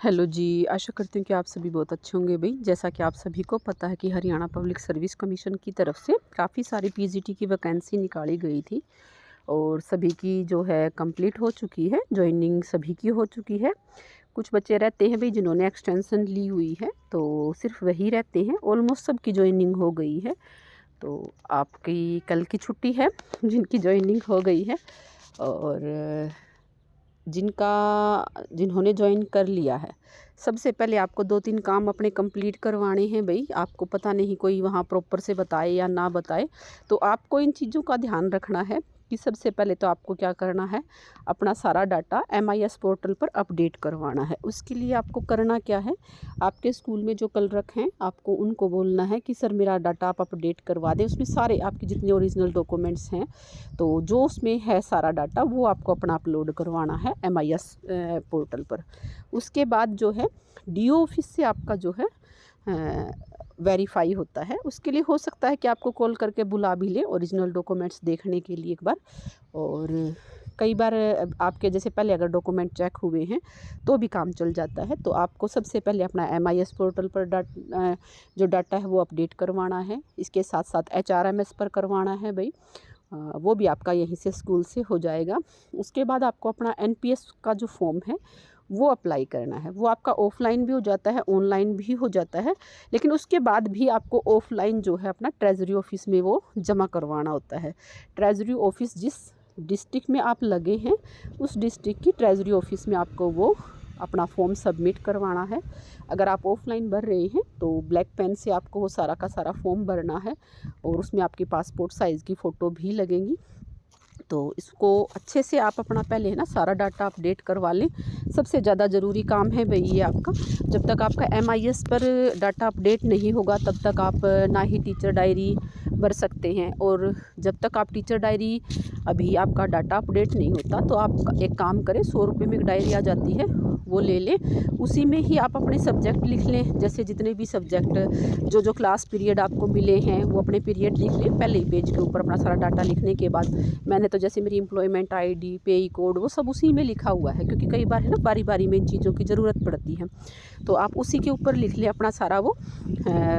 Hello जी, आशा करती हूँ कि आप सभी बहुत अच्छे होंगे भई। जैसा कि आप सभी को पता है कि हरियाणा पब्लिक सर्विस कमीशन की तरफ से काफ़ी सारी पीजीटी की वैकेंसी निकाली गई थी और सभी की जो है कंप्लीट हो चुकी है, जॉइनिंग सभी की हो चुकी है। कुछ बच्चे रहते हैं भई जिन्होंने एक्सटेंशन ली हुई है, तो सिर्फ वही रहते हैं। ऑलमोस्ट सबकी जॉइनिंग हो गई है, तो आपकी कल की छुट्टी है जिनकी जॉइनिंग हो गई है और जिन्होंने जॉइन कर लिया है, सबसे पहले आपको 2-3 काम अपने कंप्लीट करवाने हैं भई। आपको पता नहीं कोई वहाँ प्रॉपर से बताए या ना बताए, तो आपको इन चीज़ों का ध्यान रखना है कि सबसे पहले तो आपको क्या करना है, अपना सारा डाटा MIS पोर्टल पर अपडेट करवाना है। उसके लिए आपको करना क्या है, आपके स्कूल में जो क्लर्क हैं, आपको उनको बोलना है कि सर मेरा डाटा आप अपडेट करवा दें। उसमें सारे आपके जितने ओरिजिनल डॉक्यूमेंट्स हैं, तो जो उसमें है सारा डाटा वो आपको अपना अपलोड करवाना है MIS पोर्टल पर। उसके बाद जो है DO ऑफिस से आपका जो है वेरीफाई होता है। उसके लिए हो सकता है कि आपको कॉल करके बुला भी ले ओरिजिनल डॉक्यूमेंट्स देखने के लिए एक बार। और कई बार आपके जैसे पहले अगर डॉक्यूमेंट चेक हुए हैं तो भी काम चल जाता है। तो आपको सबसे पहले अपना MIS पोर्टल पर जो डाटा है वो अपडेट करवाना है। इसके साथ साथ HRMS पर करवाना है भाई, वो भी आपका यहीं से स्कूल से हो जाएगा। उसके बाद आपको अपना NPS का जो फॉर्म है वो अप्लाई करना है। वो आपका ऑफ़लाइन भी हो जाता है, ऑनलाइन भी हो जाता है, लेकिन उसके बाद भी आपको ऑफ़लाइन जो है अपना ट्रेज़री ऑफ़िस में वो जमा करवाना होता है। ट्रेज़री ऑफ़िस जिस डिस्ट्रिक्ट में आप लगे हैं, उस डिस्ट्रिक्ट की ट्रेज़री ऑफ़िस में आपको वो अपना फॉर्म सबमिट करवाना है। अगर आप ऑफ़लाइन भर रहे हैं तो ब्लैक पेन से आपको वो सारा का सारा फॉर्म भरना है और उसमें आपकी पासपोर्ट साइज़ की फ़ोटो भी लगेंगी। तो इसको अच्छे से आप अपना पहले है ना सारा डाटा अपडेट करवा लें। सबसे ज़्यादा ज़रूरी काम है भई ये आपका। जब तक आपका MIS पर डाटा अपडेट नहीं होगा तब तक आप ना ही टीचर डायरी भर सकते हैं। और जब तक आप टीचर डायरी अभी आपका डाटा अपडेट नहीं होता तो आप एक काम करें, 100 रुपये में एक डायरी आ जाती है, वो ले लें। उसी में ही आप अपने सब्जेक्ट लिख लें, जैसे जितने भी सब्जेक्ट जो क्लास पीरियड आपको मिले हैं वो अपने पीरियड लिख लें पहले ही पेज के ऊपर अपना सारा डाटा लिखने के बाद। मैंने तो जैसे मेरी एम्प्लॉयमेंट ID, पे कोड वो सब उसी में लिखा हुआ है, क्योंकि कई बार है ना बारी बारी में इन चीज़ों की ज़रूरत पड़ती है। तो आप उसी के ऊपर लिख लें अपना सारा वो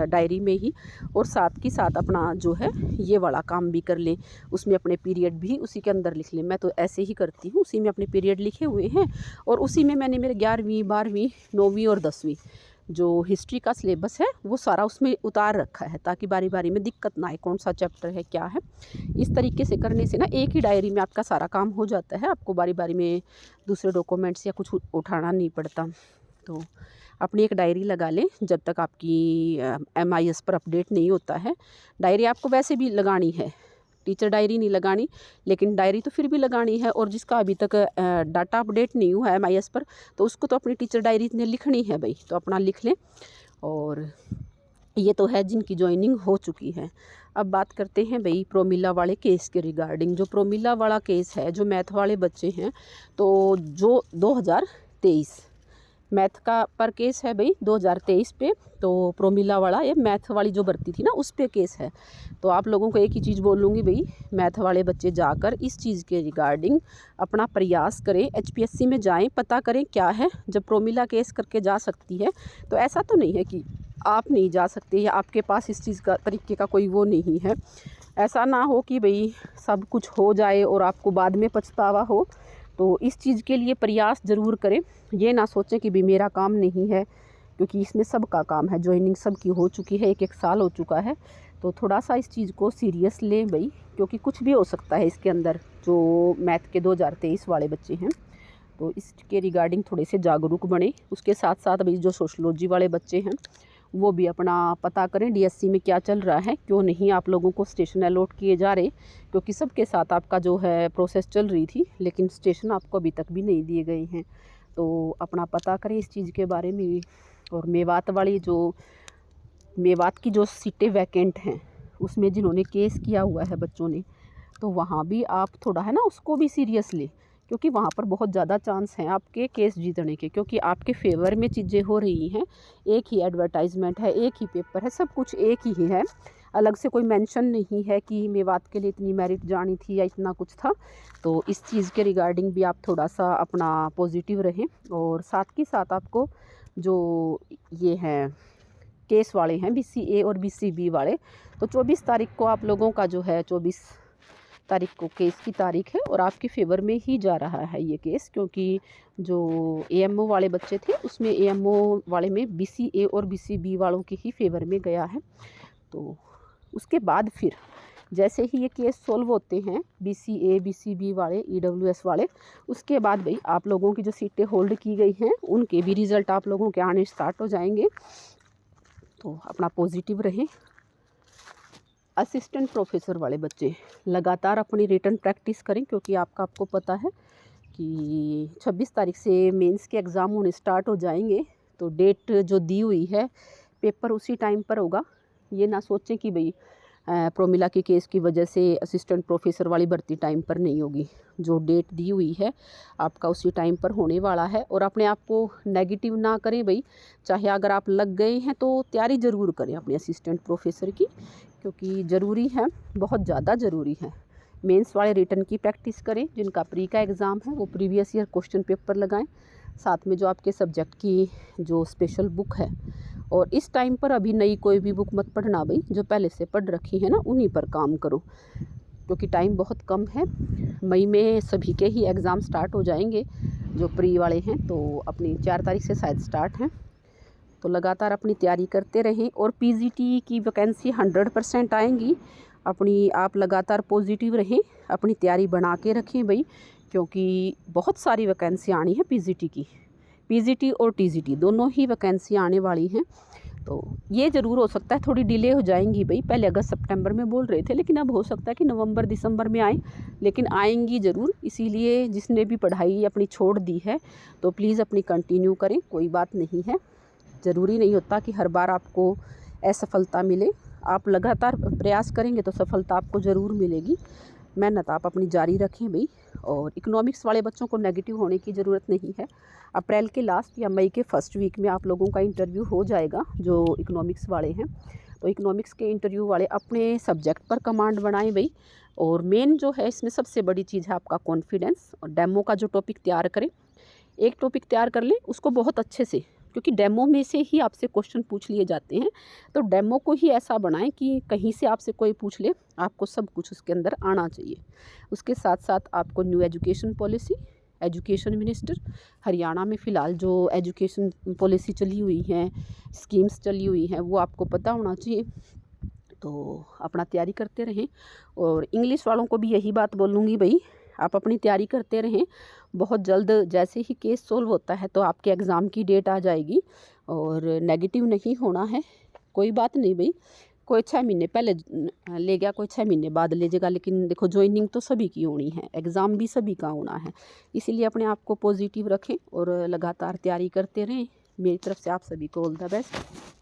डायरी में ही। और साथ ही साथ अपना जो है ये वाला काम भी कर लें, उसमें अपने पीरियड भी उसी के अंदर लिख लें। मैं तो ऐसे ही करती हूँ, उसी में अपने पीरियड लिखे हुए हैं और उसी में मैंने मेरे 11वीं 12वीं 9वीं और 10वीं जो हिस्ट्री का सिलेबस है वो सारा उसमें उतार रखा है, ताकि बारी बारी में दिक्कत ना आए कौन सा चैप्टर है क्या है। इस तरीके से करने से ना एक ही डायरी में आपका सारा काम हो जाता है, आपको बारी बारी में दूसरे डॉक्यूमेंट्स या कुछ उठाना नहीं पड़ता। तो अपनी एक डायरी लगा लें जब तक आपकी MIS पर अपडेट नहीं होता है। डायरी आपको वैसे भी लगानी है, टीचर डायरी नहीं लगानी, लेकिन डायरी तो फिर भी लगानी है। और जिसका अभी तक डाटा अपडेट नहीं हुआ है MIS पर, तो उसको तो अपनी टीचर डायरी ने लिखनी है भाई, तो अपना लिख लें। और ये तो है जिनकी जॉइनिंग हो चुकी है। अब बात करते हैं भाई प्रोमिला वाले केस के रिगार्डिंग। जो प्रोमिला वाला केस है, जो मैथ वाले बच्चे हैं, तो जो 2023 मैथ का पर केस है भाई 2023 पे, तो प्रोमिला वाला ये मैथ वाली जो भर्ती थी ना उस पे केस है। तो आप लोगों को एक ही चीज़ बोलूँगी भाई, मैथ वाले बच्चे जाकर इस चीज़ के रिगार्डिंग अपना प्रयास करें, HPSC में जाएं, पता करें क्या है। जब प्रोमिला केस करके जा सकती है तो ऐसा तो नहीं है कि आप नहीं जा सकते या आपके पास इस चीज़ का तरीके का कोई वो नहीं है। ऐसा ना हो कि भाई सब कुछ हो जाए और आपको बाद में पछतावा हो। तो इस चीज़ के लिए प्रयास ज़रूर करें। ये ना सोचें कि भाई मेरा काम नहीं है, क्योंकि इसमें सबका काम है, जॉइनिंग सबकी हो चुकी है, 1-1 साल हो चुका है। तो थोड़ा सा इस चीज़ को सीरियस लें भाई, क्योंकि कुछ भी हो सकता है इसके अंदर। जो मैथ के 2023 वाले बच्चे हैं तो इसके रिगार्डिंग थोड़े से जागरूक बने। उसके साथ साथ अभी जो सोशलॉजी वाले बच्चे हैं वो भी अपना पता करें DSC में क्या चल रहा है, क्यों नहीं आप लोगों को स्टेशन अलॉट किए जा रहे, क्योंकि सबके साथ आपका जो है प्रोसेस चल रही थी, लेकिन स्टेशन आपको अभी तक भी नहीं दिए गए हैं। तो अपना पता करें इस चीज़ के बारे में भी। और मेवात की जो सीटें वैकेंट हैं उसमें जिन्होंने केस किया हुआ है बच्चों ने, तो वहाँ भी आप थोड़ा है ना उसको भी सीरियस लें, क्योंकि वहाँ पर बहुत ज़्यादा चांस हैं आपके केस जीतने के, क्योंकि आपके फेवर में चीज़ें हो रही हैं। एक ही एडवर्टाइजमेंट है, एक ही पेपर है, सब कुछ एक ही है। अलग से कोई मेंशन नहीं है कि मेवात के लिए इतनी मेरिट जानी थी या इतना कुछ था। तो इस चीज़ के रिगार्डिंग भी आप थोड़ा सा अपना पॉजिटिव रहें। और साथ के साथ आपको जो ये हैं केस वाले हैं BCA और BCB वाले, तो 24 तारीख को आप लोगों का जो है 24 तारीख को केस की तारीख है और आपके फेवर में ही जा रहा है ये केस, क्योंकि जो AMO वाले बच्चे थे उसमें AMO वाले में BCA और BCB वालों के ही फेवर में गया है। तो उसके बाद फिर जैसे ही ये केस सॉल्व होते हैं BCA BCB वाले EWS वाले, उसके बाद भाई आप लोगों की जो सीटें होल्ड की गई हैं उनके भी रिज़ल्ट आप लोगों के आने स्टार्ट हो जाएंगे। तो अपना पॉजिटिव रहें। असिस्टेंट प्रोफेसर वाले बच्चे लगातार अपनी रिटन प्रैक्टिस करें, क्योंकि आपको पता है कि 26 तारीख से मेंस के एग्ज़ाम होने स्टार्ट हो जाएंगे। तो डेट जो दी हुई है पेपर उसी टाइम पर होगा। ये ना सोचें कि भाई प्रोमिला के केस की वजह से असिस्टेंट प्रोफेसर वाली भर्ती टाइम पर नहीं होगी। जो डेट दी हुई है आपका उसी टाइम पर होने वाला है। और अपने आप को नेगेटिव ना करें भाई, चाहे अगर आप लग गए हैं तो तैयारी ज़रूर करें अपने असिस्टेंट प्रोफेसर की, क्योंकि ज़रूरी है, बहुत ज़्यादा ज़रूरी है। मेंस वाले रिटन की प्रैक्टिस करें, जिनका प्री का एग्ज़ाम है वो प्रीवियस ईयर क्वेश्चन पेपर लगाएं, साथ में जो आपके सब्जेक्ट की जो स्पेशल बुक है। और इस टाइम पर अभी नई कोई भी बुक मत पढ़ना भाई, जो पहले से पढ़ रखी है ना उन्हीं पर काम करो, क्योंकि टाइम बहुत कम है। मई में सभी के ही एग्ज़ाम स्टार्ट हो जाएंगे जो प्री वाले हैं, तो अपनी 4 तारीख से शायद स्टार्ट हैं। तो लगातार अपनी तैयारी करते रहें। और PGT की वैकेंसी 100% आएंगी। अपनी आप लगातार पॉजिटिव रहें, अपनी तैयारी बना के रखें भाई, क्योंकि बहुत सारी वैकेंसी आनी है PGT की। PGT और TGT दोनों ही वैकेंसी आने वाली हैं। तो ये ज़रूर हो सकता है थोड़ी डिले हो जाएंगी भाई, पहले अगस्त सितंबर में बोल रहे थे, लेकिन अब हो सकता है कि नवंबर दिसंबर में आए, लेकिन आएंगी ज़रूर। इसीलिए जिसने भी पढ़ाई अपनी छोड़ दी है तो प्लीज़ अपनी कंटिन्यू करें, कोई बात नहीं है। ज़रूरी नहीं होता कि हर बार आपको असफलता मिले। आप लगातार प्रयास करेंगे तो सफलता आपको ज़रूर मिलेगी। मेहनत आप अपनी जारी रखें भाई। और इकोनॉमिक्स वाले बच्चों को नेगेटिव होने की ज़रूरत नहीं है। अप्रैल के लास्ट या मई के फर्स्ट वीक में आप लोगों का इंटरव्यू हो जाएगा जो इकोनॉमिक्स वाले हैं। तो इकोनॉमिक्स के इंटरव्यू वाले अपने सब्जेक्ट पर कमांड बनाएं भाई। और मेन जो है इसमें सबसे बड़ी चीज़ है आपका कॉन्फिडेंस। और डेमो का जो टॉपिक तैयार करें, एक टॉपिक तैयार कर लें उसको बहुत अच्छे से, क्योंकि डेमो में से ही आपसे क्वेश्चन पूछ लिए जाते हैं। तो डेमो को ही ऐसा बनाएं कि कहीं से आपसे कोई पूछ ले, आपको सब कुछ उसके अंदर आना चाहिए। उसके साथ साथ आपको new education policy, education minister, Haryana में फ़िलहाल जो एजुकेशन पॉलिसी चली हुई हैं, स्कीम्स चली हुई हैं, वो आपको पता होना चाहिए। तो अपना तैयारी करते रहें। और इंग्लिश वालों को भी यही बात बोलूँगी भाई, आप अपनी तैयारी करते रहें। बहुत जल्द जैसे ही केस सोल्व होता है तो आपके एग्ज़ाम की डेट आ जाएगी। और नेगेटिव नहीं होना है, कोई बात नहीं भाई, कोई 6 महीने पहले ले गया, कोई 6 महीने बाद ले जाएगा, लेकिन देखो ज्वाइनिंग तो सभी की होनी है, एग्ज़ाम भी सभी का होना है। इसीलिए अपने आप को पॉजिटिव रखें और लगातार तैयारी करते रहें। मेरी तरफ से आप सभी को ऑल द बेस्ट।